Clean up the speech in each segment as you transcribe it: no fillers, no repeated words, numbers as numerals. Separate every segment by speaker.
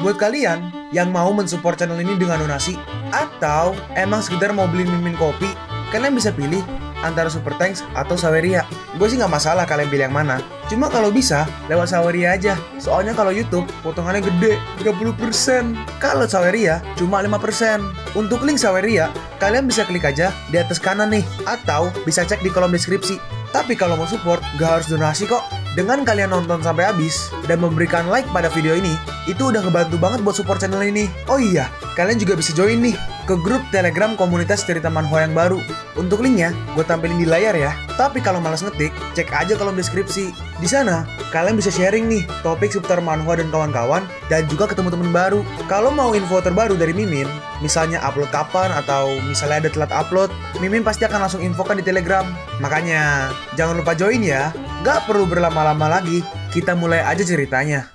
Speaker 1: Buat kalian yang mau mensupport channel ini dengan donasi, atau emang sekedar mau beli mimin kopi, kalian bisa pilih antara Super Thanks atau Saweria. Gue sih nggak masalah kalian pilih yang mana. Cuma kalau bisa, lewat Saweria aja. Soalnya kalau YouTube, potongannya gede, 30%. Kalau Saweria, cuma 5%. Untuk link Saweria, kalian bisa klik aja di atas kanan nih. Atau bisa cek di kolom deskripsi. Tapi kalau mau support, gak harus donasi kok. Dengan kalian nonton sampai habis dan memberikan like pada video ini, itu udah ngebantu banget buat support channel ini. Oh iya, kalian juga bisa join nih ke grup Telegram komunitas cerita manhwa yang baru. Untuk linknya, gue tampilin di layar ya. Tapi kalau malas ngetik, cek aja kolom deskripsi. Di sana, kalian bisa sharing nih topik seputar manhwa dan kawan-kawan, dan juga ketemu teman baru. Kalau mau info terbaru dari Mimin, misalnya upload kapan atau misalnya ada telat upload, Mimin pasti akan langsung infokan di Telegram. Makanya, jangan lupa join ya. Gak perlu berlama-lama lagi, kita mulai aja ceritanya.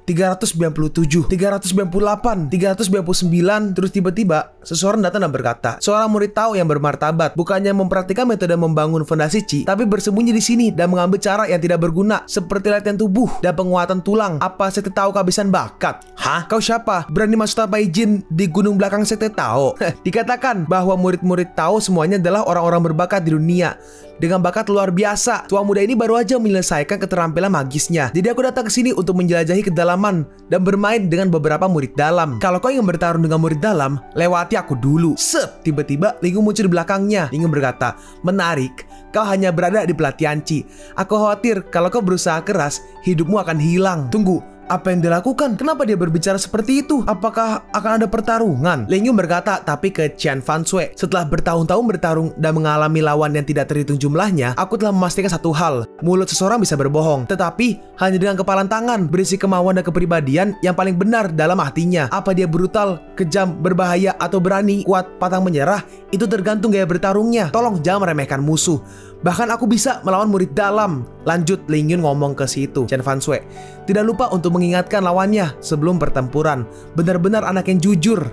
Speaker 1: 397, 398, 399, terus tiba-tiba seseorang datang dan berkata, seorang murid Tao yang bermartabat bukannya mempraktikkan metode membangun fondasi Qi, tapi bersembunyi di sini dan mengambil cara yang tidak berguna seperti latihan tubuh dan penguatan tulang. Apa sekte Tao kehabisan bakat? Hah? Kau siapa? Berani masuk tanpa izin di gunung belakang sekte Tao? Dikatakan bahwa murid-murid Tao semuanya adalah orang-orang berbakat di dunia dengan bakat luar biasa. Tua muda ini baru aja menyelesaikan keterampilan magisnya. Jadi aku datang ke sini untuk menjelajahi kedalaman dan bermain dengan beberapa murid dalam. Kalau kau ingin bertarung dengan murid dalam, lewati aku dulu. Sep, tiba-tiba Ling Yun muncul di belakangnya. Ling Yun berkata, menarik, kau hanya berada di pelatihan Qi. Aku khawatir kalau kau berusaha keras, hidupmu akan hilang. Tunggu, apa yang dilakukan? Kenapa dia berbicara seperti itu? Apakah akan ada pertarungan? Ling Yun berkata, tapi ke Qian Fanshui. Setelah bertahun-tahun bertarung dan mengalami lawan yang tidak terhitung jumlahnya, aku telah memastikan satu hal. Mulut seseorang bisa berbohong, tetapi hanya dengan kepalan tangan berisi kemauan dan kepribadian yang paling benar dalam hatinya. Apa dia brutal, kejam, berbahaya, atau berani, kuat, pantang menyerah? Itu tergantung gaya bertarungnya. Tolong jangan meremehkan musuh. Bahkan aku bisa melawan murid dalam. Lanjut Ling Yun ngomong ke situ Qian Fanshui. Tidak lupa untuk mengingatkan lawannya sebelum pertempuran. Benar-benar anak yang jujur.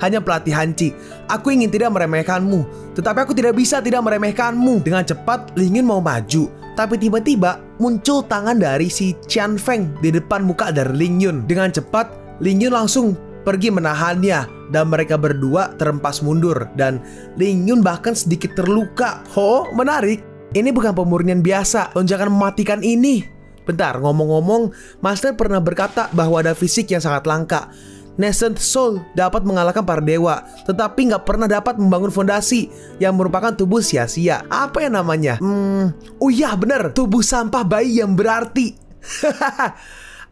Speaker 1: Hanya pelatihan Qi. Aku ingin tidak meremehkanmu, tetapi aku tidak bisa tidak meremehkanmu. Dengan cepat Ling Yun mau maju, tapi tiba-tiba muncul tangan dari si Qian Feng di depan muka dari Ling Yun. Dengan cepat Ling Yun langsung pergi menahannya dan mereka berdua terempas mundur dan Ling Yun bahkan sedikit terluka. Oh, menarik. Ini bukan pemurnian biasa. Lonjakan mematikan ini. Bentar, ngomong-ngomong, Master pernah berkata bahwa ada fisik yang sangat langka. Nascent Soul dapat mengalahkan para dewa, tetapi nggak pernah dapat membangun fondasi yang merupakan tubuh sia-sia. Apa yang namanya? Oh iya bener, tubuh sampah bayi yang berarti.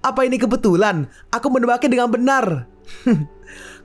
Speaker 1: Apa ini kebetulan? Aku menebaknya dengan benar.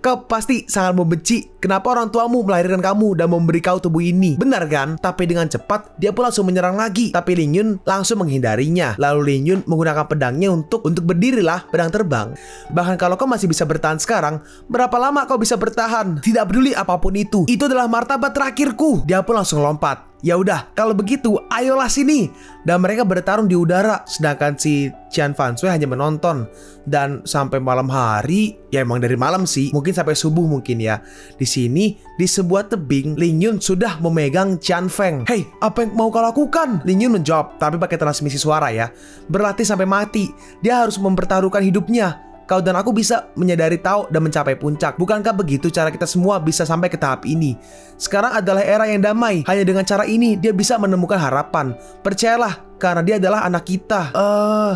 Speaker 1: Kau pasti sangat membenci kenapa orang tuamu melahirkan kamu dan memberi kau tubuh ini. Benar kan? Tapi dengan cepat dia pun langsung menyerang lagi. Tapi Ling Yun langsung menghindarinya. Lalu Ling Yun menggunakan pedangnya untuk berdirilah pedang terbang. Bahkan kalau kau masih bisa bertahan sekarang, berapa lama kau bisa bertahan? Tidak peduli apapun itu adalah martabat terakhirku. Dia pun langsung lompat. Ya udah, kalau begitu, ayolah sini. Dan mereka bertarung di udara, sedangkan si Qian Fanshui hanya menonton. Dan sampai malam hari, ya emang dari malam sih, mungkin sampai subuh mungkin ya. Di sini, di sebuah tebing, Ling Yun sudah memegang Qian Feng. Hei, apa yang mau kau lakukan? Ling Yun menjawab, tapi pakai transmisi suara ya. Berlatih sampai mati, dia harus mempertaruhkan hidupnya. Kau dan aku bisa menyadari Tao dan mencapai puncak. Bukankah begitu cara kita semua bisa sampai ke tahap ini? Sekarang adalah era yang damai. Hanya dengan cara ini dia bisa menemukan harapan. Percayalah, karena dia adalah anak kita.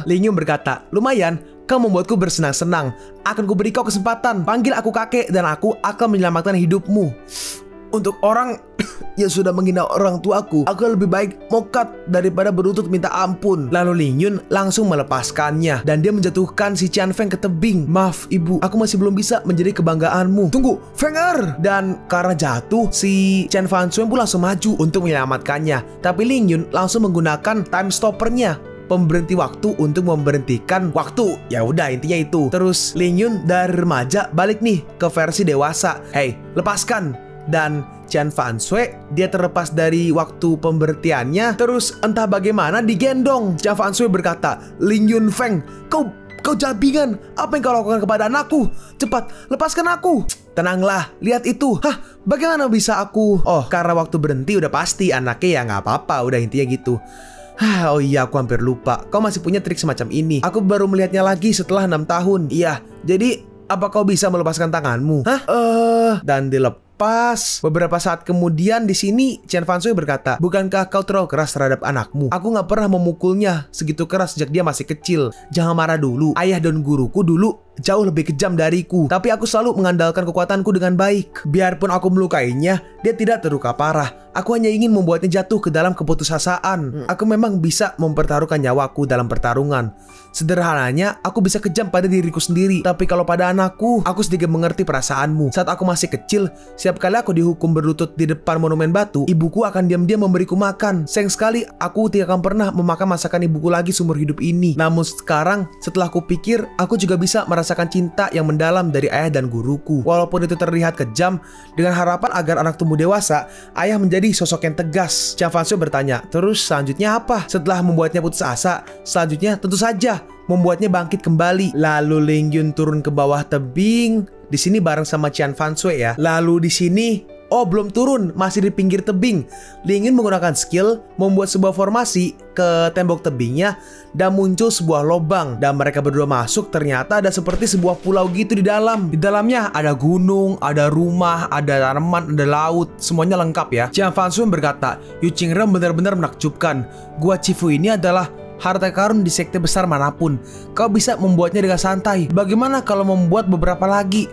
Speaker 1: Ling Yun berkata, lumayan, kau membuatku bersenang-senang. Akan kuberi kau kesempatan. Panggil aku kakek dan aku akan menyelamatkan hidupmu. Untuk orang yang sudah menghina orang tuaku, aku lebih baik mokat daripada berlutut minta ampun. Lalu Ling Yun langsung melepaskannya dan dia menjatuhkan si Qian Feng ke tebing. Maaf ibu, aku masih belum bisa menjadi kebanggaanmu. Tunggu, Fenger! Dan karena jatuh, si Qian Fanshui pun langsung maju untuk menyelamatkannya. Tapi Ling Yun langsung menggunakan time stoppernya, pemberhenti waktu untuk memberhentikan waktu. Ya udah intinya itu. Terus Ling Yun dari remaja balik nih ke versi dewasa. Hey, lepaskan! Dan Qian Fanshui dia terlepas dari waktu pemberhentiannya. Terus entah bagaimana digendong. Qian Fanshui berkata, Ling Yun Feng, kau jabingan. Apa yang kau lakukan kepada anakku? Cepat lepaskan aku. Tenanglah, lihat itu. Hah, bagaimana bisa aku? Oh, karena waktu berhenti udah pasti anaknya ya nggak apa-apa. Udah intinya gitu.
Speaker 2: Oh iya, aku hampir lupa. Kau masih punya trik semacam ini. Aku baru melihatnya lagi setelah 6 tahun. Iya, jadi apa kau bisa melepaskan tanganmu? Dan dilepas. Beberapa saat kemudian di sini Chen Fanshui berkata, bukankah kau terlalu keras terhadap anakmu? Aku nggak pernah memukulnya segitu keras sejak dia masih kecil. Jangan marah dulu. Ayah dan guruku dulu jauh lebih kejam dariku, tapi aku selalu mengandalkan kekuatanku dengan baik. Biarpun aku melukainya, dia tidak terluka parah. Aku hanya ingin membuatnya jatuh ke dalam keputusasaan. Aku memang bisa mempertaruhkan nyawaku dalam pertarungan. Sederhananya, aku bisa kejam pada diriku sendiri. Tapi kalau pada anakku, aku sedikit mengerti perasaanmu. Saat aku masih kecil, setiap kali aku dihukum berlutut di depan monumen batu, ibuku akan diam-diam memberiku makan. Sayang sekali, aku tidak akan pernah memakan masakan ibuku lagi seumur hidup ini. Namun sekarang, setelah aku pikir, aku juga bisa merasakan cinta yang mendalam dari ayah dan guruku. Walaupun itu terlihat kejam, dengan harapan agar anak tumbuh dewasa, ayah menjadi sosok yang tegas. Chen Fanshui bertanya, terus selanjutnya apa? Setelah membuatnya putus asa, selanjutnya tentu saja membuatnya bangkit kembali. Lalu Ling Yun turun ke bawah tebing. Di sini bareng sama Chen Fanshui ya. Lalu di sini, oh belum turun, masih di pinggir tebing. Ling Yun menggunakan skill membuat sebuah formasi ke tembok tebingnya dan muncul sebuah lubang. Dan mereka berdua masuk, ternyata ada seperti sebuah pulau gitu di dalam. Di dalamnya ada gunung, ada rumah, ada tanaman, ada laut, semuanya lengkap ya. Chen Fanshui berkata, Yu Qingren benar-benar menakjubkan. Gua Chifu ini adalah harta karun di sekte besar manapun. Kau bisa membuatnya dengan santai. Bagaimana kalau membuat beberapa lagi?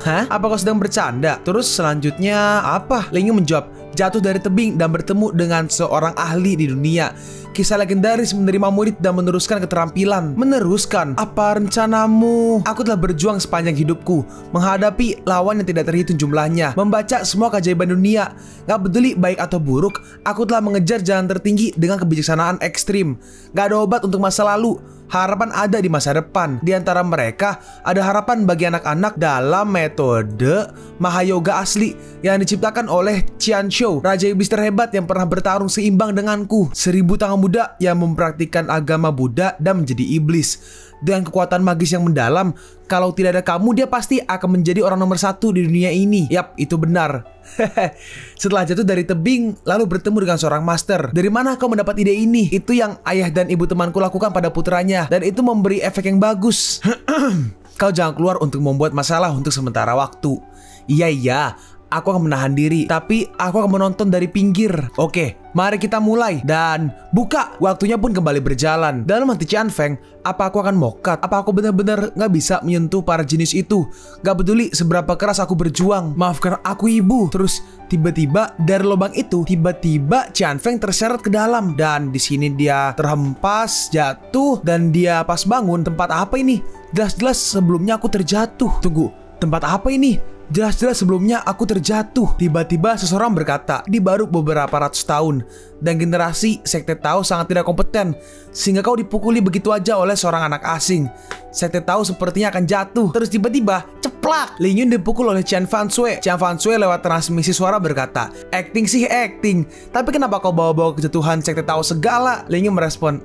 Speaker 2: Hah? Apa kau sedang bercanda? Terus selanjutnya apa? Ling Yun menjawab, jatuh dari tebing dan bertemu dengan seorang ahli di dunia. Kisah legendaris menerima murid dan meneruskan keterampilan. Meneruskan? Apa rencanamu? Aku telah berjuang sepanjang hidupku menghadapi lawan yang tidak terhitung jumlahnya, membaca semua keajaiban dunia. Gak peduli baik atau buruk, aku telah mengejar jalan tertinggi dengan kebijaksanaan ekstrim. Gak ada obat untuk masa lalu. Harapan ada di masa depan. Di antara mereka ada harapan bagi anak-anak dalam metode Mahayoga asli yang diciptakan oleh Qian Shou, raja iblis terhebat yang pernah bertarung seimbang denganku. 1000 tahun Buddha yang mempraktikkan agama Buddha dan menjadi iblis. Dengan kekuatan magis yang mendalam, kalau tidak ada kamu, dia pasti akan menjadi orang nomor 1 di dunia ini. Yap, itu benar. Setelah jatuh dari tebing, lalu bertemu dengan seorang master. Dari mana kau mendapat ide ini? Itu yang ayah dan ibu temanku lakukan pada putranya, dan itu memberi efek yang bagus. Kau jangan keluar untuk membuat masalah untuk sementara waktu. Iya, aku akan menahan diri, tapi aku akan menonton dari pinggir. Oke, mari kita mulai. Dan buka. Waktunya pun kembali berjalan. Dalam hati Qian Feng, apa aku akan mokat? Apa aku benar-benar gak bisa menyentuh para jenis itu? Gak peduli seberapa keras aku berjuang. Maafkan aku, ibu. Terus tiba-tiba dari lubang itu, tiba-tiba Qian Feng terseret ke dalam. Dan di sini dia terhempas, jatuh, dan dia pas bangun. Tempat apa ini? Jelas-jelas sebelumnya aku terjatuh. Tunggu, tempat apa ini? Jelas-jelas sebelumnya aku terjatuh. Tiba-tiba seseorang berkata, di baru beberapa ratus tahun dan generasi sekte Tao sangat tidak kompeten, sehingga kau dipukuli begitu aja oleh seorang anak asing. Sekte Tao sepertinya akan jatuh. Terus tiba-tiba ceplak, Ling Yun dipukul oleh Chen Fanshui. Chen Fanshui lewat transmisi suara berkata, acting sih acting, tapi kenapa kau bawa-bawa kejatuhan sekte Tao segala? Ling Yun merespon,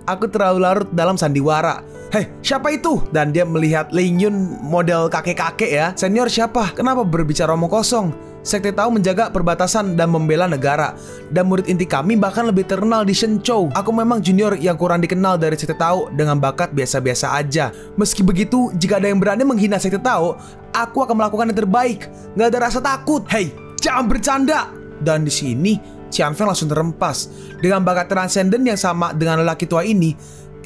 Speaker 2: aku terlalu larut dalam sandiwara. Hei, siapa itu? Dan dia melihat Ling Yun model kakek-kakek ya. Senior siapa? Kenapa berbicara omong kosong? Sekte Tao menjaga perbatasan dan membela negara. Dan murid inti kami bahkan lebih terkenal di Shenzhou. Aku memang junior yang kurang dikenal dari Sekte Tao dengan bakat biasa-biasa aja. Meski begitu, jika ada yang berani menghina Sekte Tao, aku akan melakukan yang terbaik. Gak ada rasa takut. Hei, jangan bercanda. Dan di sini, Qian Feng langsung terhempas. Dengan bakat transenden yang sama dengan lelaki tua ini,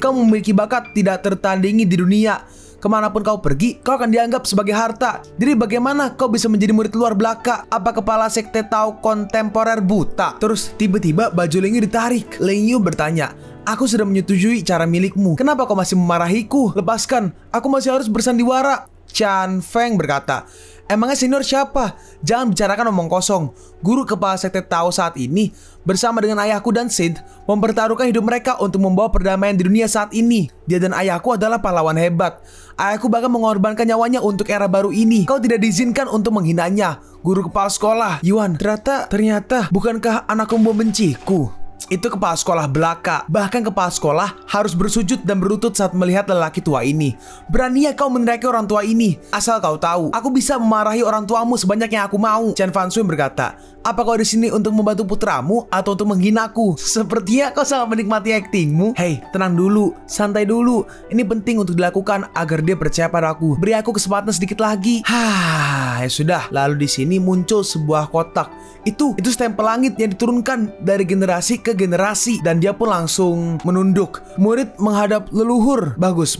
Speaker 2: kau memiliki bakat tidak tertandingi di dunia. Kemanapun kau pergi, kau akan dianggap sebagai harta. Jadi bagaimana kau bisa menjadi murid luar belaka? Apa kepala sekte Tao kontemporer buta? Terus tiba-tiba baju Ling Yun ditarik. Ling Yun bertanya, aku sudah menyetujui cara milikmu. Kenapa kau masih memarahiku? Lepaskan, aku masih harus bersandiwara. Qian Feng berkata, emangnya senior siapa? Jangan bicarakan omong kosong. Guru kepala sekte Tao saat ini bersama dengan ayahku dan Sid mempertaruhkan hidup mereka untuk membawa perdamaian di dunia saat ini. Dia dan ayahku adalah pahlawan hebat. Ayahku bahkan mengorbankan nyawanya untuk era baru ini. Kau tidak diizinkan untuk menghinanya. Guru kepala sekolah, Yuan, ternyata bukankah anakku membenciku? itu kepala sekolah belaka. Bahkan kepala sekolah harus bersujud dan berlutut saat melihat lelaki tua ini. Beraninya kau meneriaki orang tua ini. Asal kau tahu, aku bisa memarahi orang tuamu sebanyak yang aku mau. Chen Fanshui berkata, apa kau di sini untuk membantu putramu atau untuk menghinaku? Sepertinya kau sangat menikmati aktingmu. Hei, tenang dulu, santai dulu. Ini penting untuk dilakukan agar dia percaya padaku. Beri aku kesempatan sedikit lagi. Ya sudah. Lalu di sini muncul sebuah kotak. Itu stempel langit yang diturunkan dari generasi ke generasi, dan dia pun langsung menunduk. Murid menghadap leluhur. Bagus.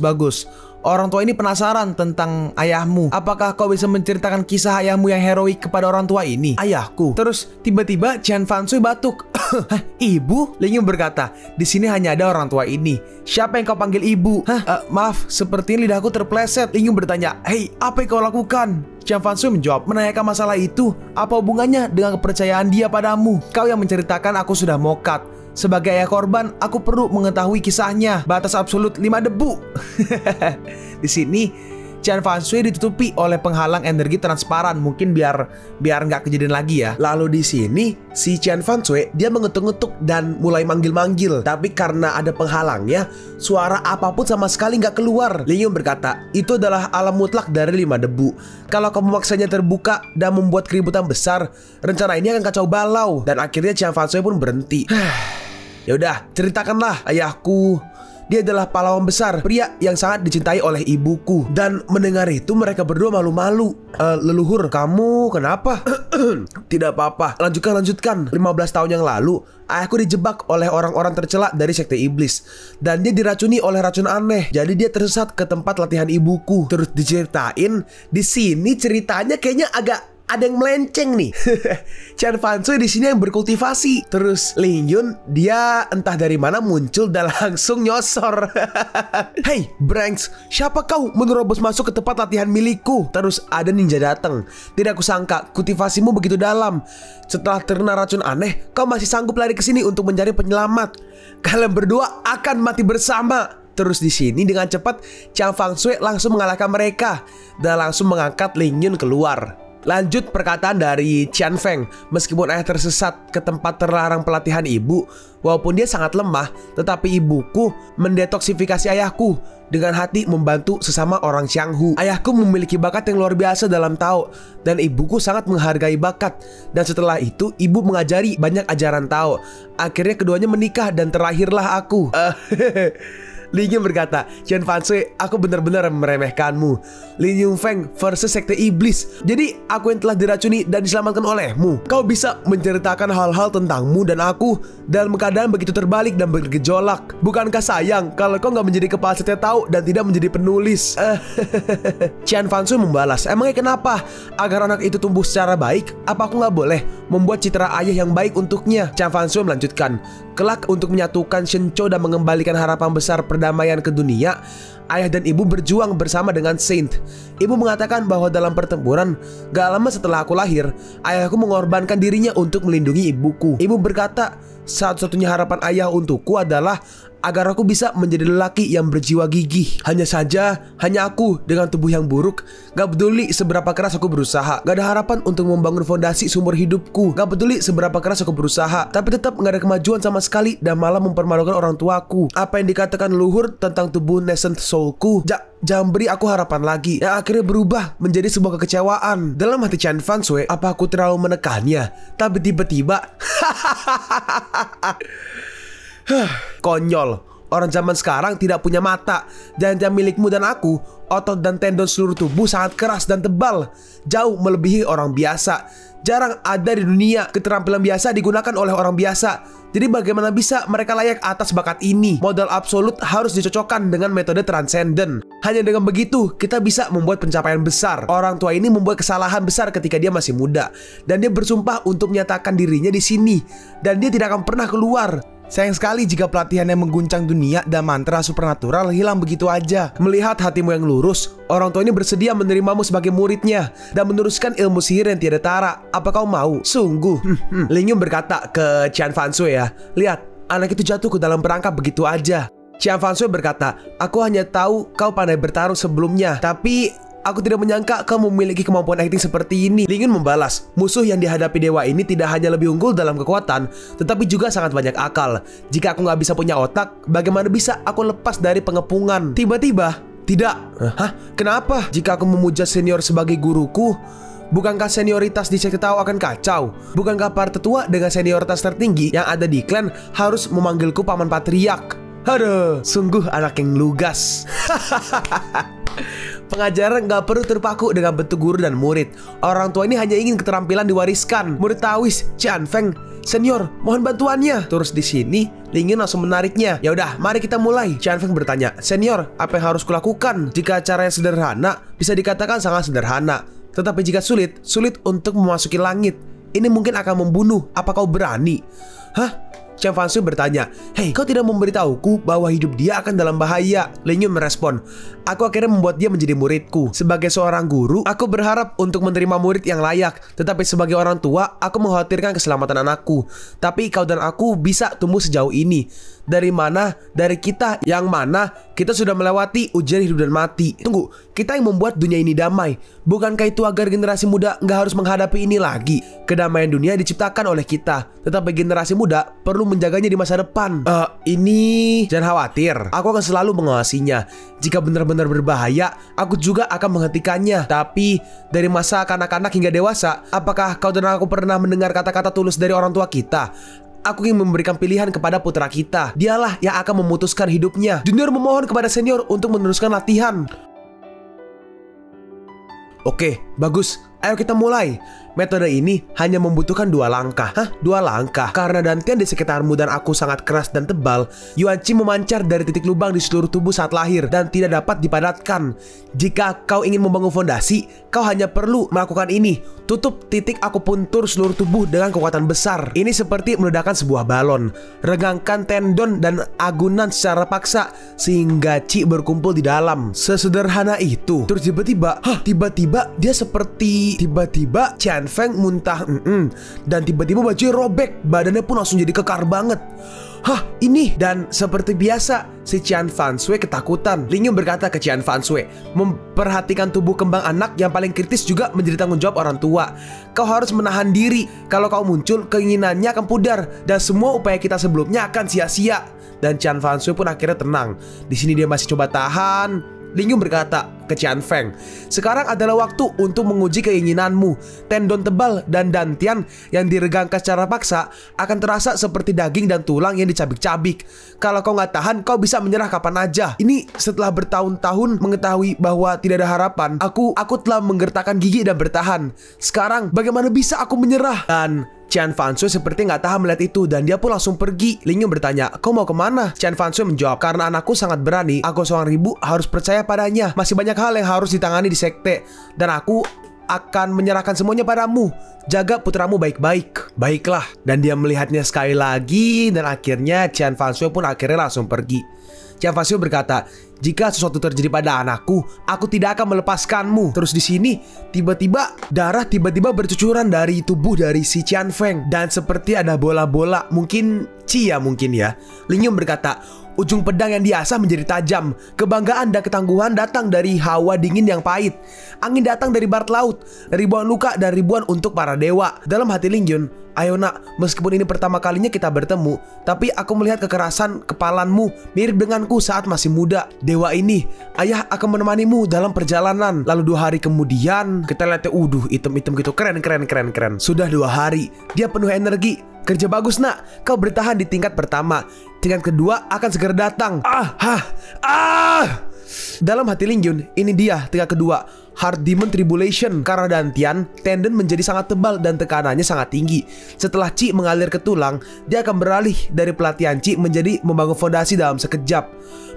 Speaker 2: Orang tua ini penasaran tentang ayahmu. Apakah kau bisa menceritakan kisah ayahmu yang heroik kepada orang tua ini? Ayahku. Terus tiba-tiba Chen Fanshui batuk. Hah, ibu? Ling Yun berkata, di sini hanya ada orang tua ini. Siapa yang kau panggil ibu? Maaf, sepertinya lidahku terpleset. Ling Yun bertanya, hei, apa yang kau lakukan? Chen Fanshui menjawab, menanyakan masalah itu. Apa hubungannya dengan kepercayaan dia padamu? Kau yang menceritakan aku sudah mokat. Sebagai ayah korban, aku perlu mengetahui kisahnya. Batas absolut 5 debu. Di sini Chen Fanshui ditutupi oleh penghalang energi transparan, mungkin biar nggak kejadian lagi ya. Lalu di sini si Chen Fanshui dia mengetuk-ngetuk dan mulai manggil-manggil, tapi karena ada penghalangnya, suara apapun sama sekali nggak keluar. Ling Yun berkata, itu adalah alam mutlak dari 5 debu. Kalau kamu maksanya terbuka dan membuat keributan besar, rencana ini akan kacau balau. Dan akhirnya Chen Fanshui pun berhenti. Yaudah, ceritakanlah ayahku. Dia adalah pahlawan besar, pria yang sangat dicintai oleh ibuku. Dan mendengar itu mereka berdua malu-malu. Leluhur, kamu kenapa? Tidak apa-apa, lanjutkan. 15 tahun yang lalu, ayahku dijebak oleh orang-orang tercela dari sekte iblis. Dan dia diracuni oleh racun aneh. Jadi dia tersesat ke tempat latihan ibuku. Terus diceritain, di sini ceritanya kayaknya agak ada yang melenceng nih. Chen Fanshui di sini yang berkultivasi. Terus Ling Yun dia entah dari mana muncul dan langsung nyosor. Hey, Branks, siapa kau menerobos masuk ke tempat latihan milikku? Terus ada ninja datang. Tidak kusangka kultivasimu begitu dalam. Setelah terkena racun aneh, kau masih sanggup lari ke sini untuk mencari penyelamat. Kalian berdua akan mati bersama. Terus di sini dengan cepat Chen Fanshui langsung mengalahkan mereka dan langsung mengangkat Ling Yun keluar. Lanjut perkataan dari Qian Feng. Meskipun ayah tersesat ke tempat terlarang pelatihan ibu, walaupun dia sangat lemah, tetapi ibuku mendetoksifikasi ayahku dengan hati membantu sesama orang Xianghu. Ayahku memiliki bakat yang luar biasa dalam Tao, dan ibuku sangat menghargai bakat. Dan setelah itu ibu mengajari banyak ajaran Tao. Akhirnya keduanya menikah dan terlahirlah aku. Ling Yun berkata, Chen Fanshui, aku benar-benar meremehkanmu. Lin Yunfeng versus sekte iblis. Jadi aku yang telah diracuni dan diselamatkan olehmu. Kau bisa menceritakan hal-hal tentangmu dan aku dalam keadaan begitu terbalik dan bergejolak. Bukankah sayang kalau kau nggak menjadi kepala sekte Tao dan tidak menjadi penulis? Chen Fanshui membalas, emangnya kenapa? Agar anak itu tumbuh secara baik, apa aku nggak boleh membuat citra ayah yang baik untuknya? Chen Fanshui melanjutkan, kelak untuk menyatukan Shenchou dan mengembalikan harapan besar perdamaian ke dunia, ayah dan ibu berjuang bersama dengan Saint. Ibu mengatakan bahwa dalam pertempuran, gak lama setelah aku lahir, ayahku mengorbankan dirinya untuk melindungi ibuku. Ibu berkata, satu-satunya harapan ayah untukku adalah agar aku bisa menjadi lelaki yang berjiwa gigih. Hanya saja, hanya aku dengan tubuh yang buruk. Gak peduli seberapa keras aku berusaha, gak ada harapan untuk membangun fondasi seumur hidupku. Gak peduli seberapa keras aku berusaha, tapi tetap gak ada kemajuan sama sekali dan malah mempermalukan orang tuaku. Apa yang dikatakan leluhur tentang tubuh nascent soulku, jangan beri aku harapan lagi, yang akhirnya berubah menjadi sebuah kekecewaan. Dalam hati Chen Fanshui, apa aku terlalu menekannya? Tapi tiba-tiba konyol. Orang zaman sekarang tidak punya mata. Dan milikmu dan aku, otot dan tendon seluruh tubuh sangat keras dan tebal, jauh melebihi orang biasa. Jarang ada di dunia keterampilan biasa digunakan oleh orang biasa. Jadi bagaimana bisa mereka layak atas bakat ini? Modal absolut harus dicocokkan dengan metode transcendent. Hanya dengan begitu kita bisa membuat pencapaian besar. Orang tua ini membuat kesalahan besar ketika dia masih muda, dan dia bersumpah untuk menyatakan dirinya di sini, dan dia tidak akan pernah keluar. Sayang sekali jika pelatihan yang mengguncang dunia dan mantra supernatural hilang begitu aja. Melihat hatimu yang lurus, orang tua ini bersedia menerimamu sebagai muridnya dan meneruskan ilmu sihir yang tiada tara. Apa kau mau? Sungguh. Ling Yun berkata ke Chen Fanshui ya, lihat, anak itu jatuh ke dalam perangkap begitu aja. Chen Fanshui berkata, aku hanya tahu kau pandai bertarung sebelumnya, tapi Aku tidak menyangka kau memiliki kemampuan akting seperti ini. Ling Yun membalas, musuh yang dihadapi dewa ini tidak hanya lebih unggul dalam kekuatan, tetapi juga sangat banyak akal. Jika aku nggak bisa punya otak, bagaimana bisa aku lepas dari pengepungan? Tiba-tiba, tidak. Hah? Kenapa? Jika aku memuja senior sebagai guruku, bukankah senioritas di sekte Tao akan kacau? Bukankah para tetua dengan senioritas tertinggi yang ada di klan harus memanggilku paman patriark? Aduh, sungguh anak yang lugas. Pengajaran nggak perlu terpaku dengan bentuk guru dan murid. Orang tua ini hanya ingin keterampilan diwariskan. Murid tawis, Qianfeng, senior, mohon bantuannya. Terus di sini, Ling Yun langsung menariknya. Ya udah, mari kita mulai. Qianfeng bertanya, senior, apa yang harus kulakukan? Jika caranya sederhana, bisa dikatakan sangat sederhana. Tetapi jika sulit untuk memasuki langit. Ini mungkin akan membunuh. Apa kau berani? Hah? Qian Fanshui bertanya, "Hei, kau tidak memberitahuku bahwa hidup dia akan dalam bahaya." Ling Yun merespon, "Aku akhirnya membuat dia menjadi muridku. Sebagai seorang guru, aku berharap untuk menerima murid yang layak. Tetapi sebagai orang tua, aku mengkhawatirkan keselamatan anakku. Tapi kau dan aku bisa tumbuh sejauh ini. Dari mana? Dari kita yang mana kita sudah melewati ujian hidup dan mati. Tunggu, kita yang membuat dunia ini damai. Bukankah itu agar generasi muda nggak harus menghadapi ini lagi? Kedamaian dunia diciptakan oleh kita, tetapi generasi muda perlu menjaganya di masa depan." Ini jangan khawatir, aku akan selalu mengawasinya. Jika benar-benar berbahaya, aku juga akan menghentikannya. Tapi dari masa kanak-kanak hingga dewasa, apakah kau dan aku pernah mendengar kata-kata tulus dari orang tua kita? Aku ingin memberikan pilihan kepada putra kita. Dialah yang akan memutuskan hidupnya. Junior memohon kepada senior untuk meneruskan latihan. Oke, bagus. Ayo kita mulai. Metode ini hanya membutuhkan 2 langkah. Hah? 2 langkah? Karena dantian di sekitarmu dan aku sangat keras dan tebal, Yuan Qi memancar dari titik lubang di seluruh tubuh saat lahir dan tidak dapat dipadatkan. Jika kau ingin membangun fondasi, kau hanya perlu melakukan ini. Tutup titik aku puntur seluruh tubuh dengan kekuatan besar. Ini seperti meledakkan sebuah balon. Regangkan tendon dan agunan secara paksa sehingga Qi berkumpul di dalam. Sesederhana itu. Terus tiba-tiba dia seperti Qianfeng muntah dan tiba-tiba bajunya robek. Badannya pun langsung jadi kekar banget. Hah, ini? Dan seperti biasa, si Qian Fanshui ketakutan. Ling Yun berkata ke Qian Fanshui, memperhatikan tubuh kembang anak yang paling kritis juga menjadi tanggung jawab orang tua. Kau harus menahan diri. Kalau kau muncul, keinginannya akan pudar dan semua upaya kita sebelumnya akan sia-sia. Dan Qian Fanshui pun akhirnya tenang. Di sini dia masih coba tahan. Ling Yun berkata ke Qianfeng, sekarang adalah waktu untuk menguji keinginanmu. Tendon tebal dan dantian yang diregangkan secara paksa akan terasa seperti daging dan tulang yang dicabik-cabik. Kalau kau nggak tahan, kau bisa menyerah kapan aja. Ini setelah bertahun-tahun mengetahui bahwa tidak ada harapan, aku telah menggertakkan gigi dan bertahan. Sekarang bagaimana bisa aku menyerah? Dan Qian Fanshui seperti nggak tahan melihat itu dan dia pun langsung pergi. Ling Yun bertanya, kau mau kemana? Qian Fanshui menjawab, karena anakku sangat berani, aku seorang ribu harus percaya padanya. Masih banyak hal yang harus ditangani di sekte dan aku akan menyerahkan semuanya padamu. Jaga putramu baik-baik. Baiklah. Dan dia melihatnya sekali lagi dan akhirnya Qian Fanshui pun akhirnya langsung pergi. Qian Fanshui berkata, jika sesuatu terjadi pada anakku, aku tidak akan melepaskanmu. Terus di sini, tiba-tiba darah bercucuran dari tubuh dari si Qianfeng dan seperti ada bola-bola, mungkin Qi ya. Ling Yun berkata, ujung pedang yang diasah menjadi tajam. Kebanggaan dan ketangguhan datang dari hawa dingin yang pahit. Angin datang dari barat laut. Ribuan luka dan ribuan untuk para dewa. Dalam hati Ling Yun, ayo nak, meskipun ini pertama kalinya kita bertemu, tapi aku melihat kekerasan kepalanmu mirip denganku saat masih muda. Dewa ini, ayah akan menemanimu dalam perjalanan. Lalu 2 hari kemudian, kita lihat item-item gitu, keren. Sudah 2 hari, dia penuh energi. Kerja bagus nak, kau bertahan di tingkat pertama. Tingkat kedua akan segera datang. Dalam hati Ling Yun, ini dia tingkat kedua, Heart Demon Tribulation. Karena dantian, tendon menjadi sangat tebal dan tekanannya sangat tinggi. Setelah Qi mengalir ke tulang, dia akan beralih dari pelatihan Qi menjadi membangun fondasi dalam sekejap.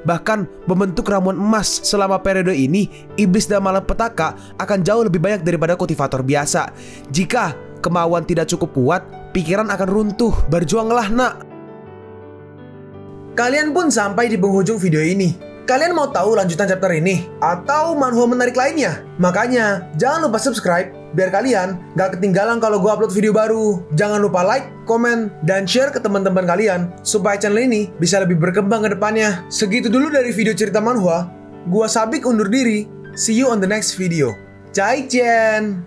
Speaker 2: Bahkan membentuk ramuan emas. Selama periode ini, iblis dan malapetaka akan jauh lebih banyak daripada kultivator biasa. Jika kemauan tidak cukup kuat, pikiran akan runtuh. Berjuanglah nak.
Speaker 1: Kalian pun sampai di penghujung video ini. Kalian mau tahu lanjutan chapter ini? Atau manhwa menarik lainnya? Makanya, jangan lupa subscribe biar kalian gak ketinggalan kalau gue upload video baru. Jangan lupa like, komen, dan share ke teman-teman kalian supaya channel ini bisa lebih berkembang ke depannya. Segitu dulu dari video cerita manhwa. Gua Sabik undur diri. See you on the next video. Zaijian!